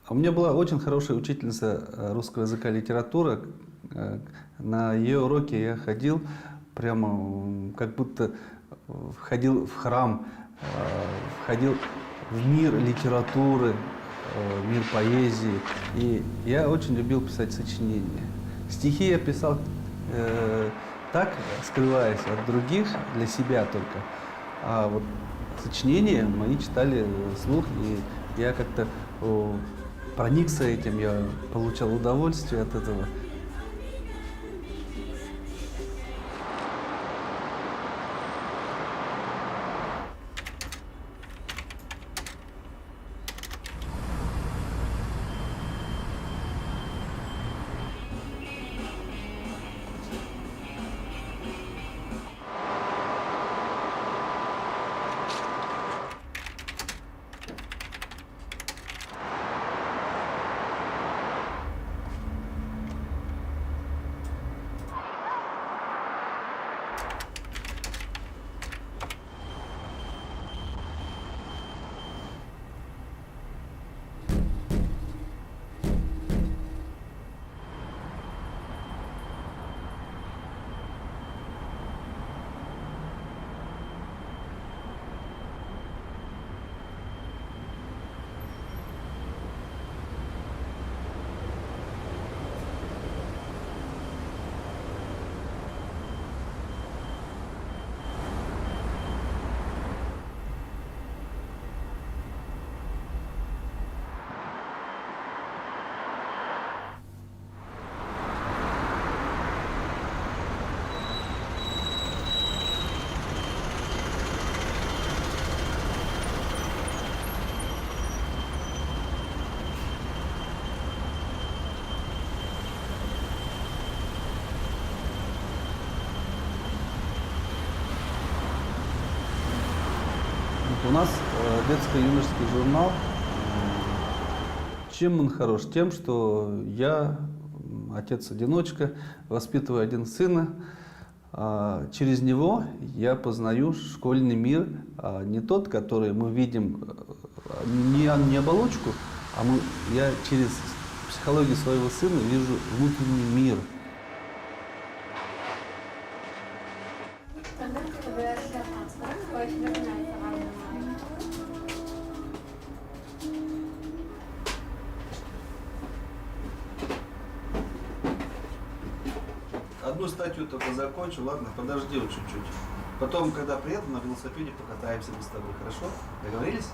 У меня была очень хорошая учительница русского языка и литературы. На ее уроки я ходил прямо как будто входил в храм, входил в мир литературы, мир поэзии. И я очень любил писать сочинения. Стихи я писал так, скрываясь от других, для себя только. А вот сочинения мои читали вслух, и я как-то проникся этим, я получал удовольствие от этого. У нас детско-юношеский журнал. Чем он хорош? Тем, что я, отец-одиночка, воспитываю один сына. Через него я познаю школьный мир, не тот, который мы видим, не оболочку, я через психологию своего сына вижу внутренний мир. Одну статью только закончу, ладно, подожди вот чуть-чуть. Потом, когда приеду, на велосипеде покатаемся мы с тобой, хорошо? Договорились?